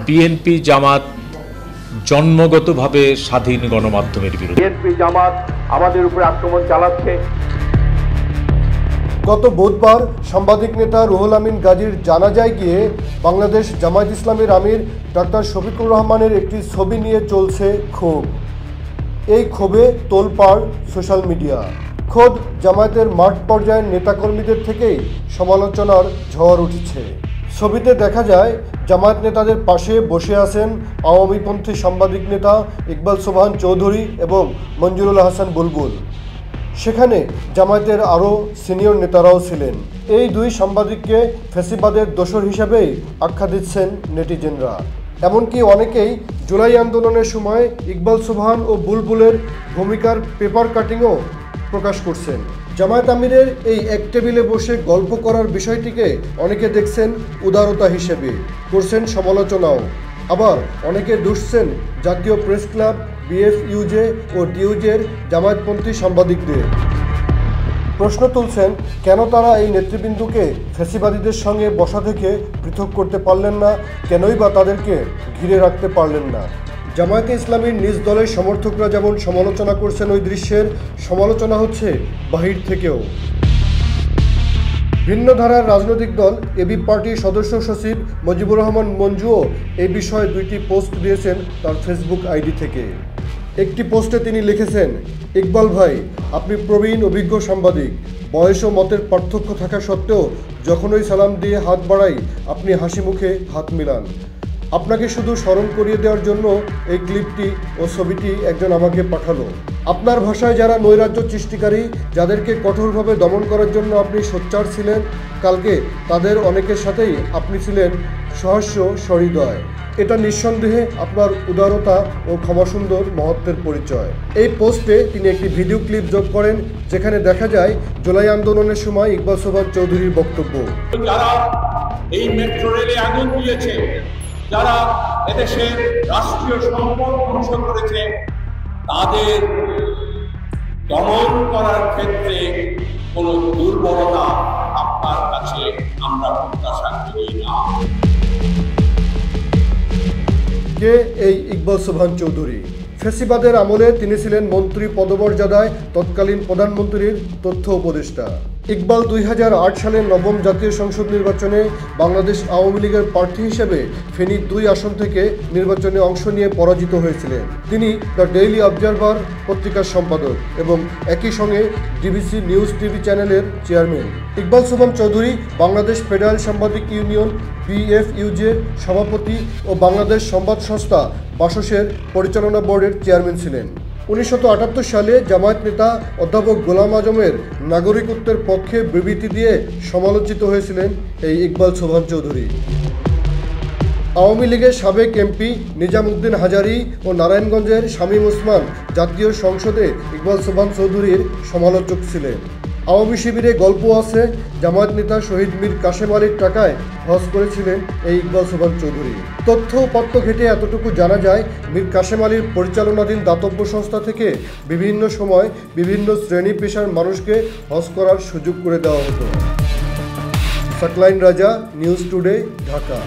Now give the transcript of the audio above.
BNP জামাত জন্মগতভাবে স্বাধীন গণমাধ্যমের বিরুদ্ধে। বিএনপি জামাত আমাদের উপরে আক্রমণ চালাচ্ছে। গত বুধবার সাংবাদিক নেতা রুহুল আমিন গাজীর জানাজায় গিয়ে বাংলাদেশ জামায়াত ইসলামীর আমির ডক্টর শফিকুর রহমানের একটি ছবি নিয়ে চলছে ক্ষোভ। এই ক্ষোভে তোলপাড় সোশ্যাল মিডিয়া। খোদ জামায়াতের মাঠ পর্যায়ের নেতাকর্মীদের থেকেই সমালোচনার ঝড় উঠছে। ছবিতে দেখা যায় জামায়াত নেতাদের পাশে বসে আছেন আওয়ামীপন্থী সাংবাদিক নেতা ইকবাল সোবহান চৌধুরী এবং মঞ্জুরুল হাসান বুলবুল। সেখানে জামায়াতের আরও সিনিয়র নেতারাও ছিলেন। এই দুই সাংবাদিককে ফ্যাসিবাদের দোসর হিসাবেই আখ্যা দিচ্ছেন নেটিজেনরা। এমনকি অনেকেই জুলাই আন্দোলনের সময় ইকবাল সোবহান ও বুলবুলের ভূমিকার পেপার কাটিংও প্রকাশ করছেন। জামায়াত আমিরের এই এক টেবিলে বসে গল্প করার বিষয়টিকে অনেকে দেখছেন উদারতা হিসেবে, করছেন সমালোচনাও। আবার অনেকে দুষছেন জাতীয় প্রেস ক্লাব, বিএফইউজে ও ডিউজের জামায়াতপন্থী সাংবাদিকদের। প্রশ্ন তুলছেন কেন তারা এই নেতৃবৃন্দকে ফ্যাসিবাদীদের সঙ্গে বসা থেকে পৃথক করতে পারলেন না, কেনই বা তাদেরকে ঘিরে রাখতে পারলেন না। জামায়াতে ইসলামীর নিজ দলের সমর্থকরা যেমন সমালোচনা করছেন, ওই দৃশ্যের সমালোচনা হচ্ছে বাহির থেকেও। ভিন্ন ধারার রাজনৈতিক দল এবি পার্টির সদস্য সচিব মুজিবুর রহমান মঞ্জুও এই বিষয়ে দুইটি পোস্ট দিয়েছেন তার ফেসবুক আইডি থেকে। একটি পোস্টে তিনি লিখেছেন, ইকবাল ভাই, আপনি প্রবীণ অভিজ্ঞ সাংবাদিক। বয়স ও মতের পার্থক্য থাকা সত্ত্বেও যখনই সালাম দিয়ে হাত বাড়াই আপনি হাসি মুখে হাত মিলান। আপনাকে শুধু স্মরণ করিয়ে দেওয়ার জন্য এই ক্লিপটি ও ছবিটি একজন আমাকে পাঠালো। আপনার ভাষায় যারা নৈরাজ্য সৃষ্টিকারী, যাদেরকে কঠোরভাবে দমন করার জন্য আপনি সোচ্চার ছিলেন, কালকে তাদের অনেকের সাথেই আপনি ছিলেন সহাস্য সহৃদয়। এটা নিঃসন্দেহে আপনার উদারতা ও ক্ষমাসুন্দর মহত্বের পরিচয়। এই পোস্টে তিনি একটি ভিডিও ক্লিপ যোগ করেন, যেখানে দেখা যায় জুলাই আন্দোলনের সময় ইকবাল সোবহান চৌধুরীর বক্তব্য। যারা এই মেট্রো রেলে আগুন দিয়েছে, যারা এদেশের রাষ্ট্রীয় সম্পদ ধ্বংস করেছে, তাদের দমন করার ক্ষেত্রে কোনো দুর্বলতা আপনার কাছে আমরা প্রত্যাশা করি না। কে এই ইকবাল সোবহান চৌধুরী? ফ্যাসিবাদের আমলে তিনি ছিলেন মন্ত্রী পদমর্যাদায় তৎকালীন প্রধানমন্ত্রীর তথ্য উপদেষ্টা। ইকবাল 2008 সালের নবম জাতীয় সংসদ নির্বাচনে বাংলাদেশ আওয়ামী লীগের প্রার্থী হিসেবে ফেনীর 2 আসন থেকে নির্বাচনে অংশ নিয়ে পরাজিত হয়েছিলেন। তিনি দ্য ডেইলি অবজারভার পত্রিকার সম্পাদক এবং একই সঙ্গে ডিবিসি নিউজ টিভি চ্যানেলের চেয়ারম্যান। ইকবাল সোবহান চৌধুরী বাংলাদেশ ফেডারেল সাংবাদিক ইউনিয়ন বিএফইউজের সভাপতি ও বাংলাদেশ সংবাদ সংস্থা বাসসের পরিচালনা বোর্ডের চেয়ারম্যান ছিলেন। 1978 সালে জামায়াত নেতা অধ্যাপক গোলাম আজমের নাগরিকত্বের পক্ষে বিবৃতি দিয়ে সমালোচিত হয়েছিলেন এই ইকবাল সোবহান চৌধুরী। আওয়ামী লীগের সাবেক এমপি নিজাম উদ্দিন হাজারী ও নারায়ণগঞ্জের শামীম ওসমান জাতীয় সংসদে ইকবাল সোবহান চৌধুরীর সমালোচক ছিলেন। আওয়ামী শিবিরে গল্প আছে, জামায়াত নেতা শহীদ মীর কাশেম আলীর টাকায় হজ করেছিলেন এই ইকবাল সোবহান চৌধুরী। তথ্য উপাত্ত ঘেটে এতটুকু জানা যায়, মীর কাশেম আলীর পরিচালনাধীন দাতব্য সংস্থা থেকে বিভিন্ন সময় বিভিন্ন শ্রেণী পেশার মানুষকে হজ করার সুযোগ করে দেওয়া হতো। সাকলাইন রাজা, নিউজ টুডে, ঢাকা।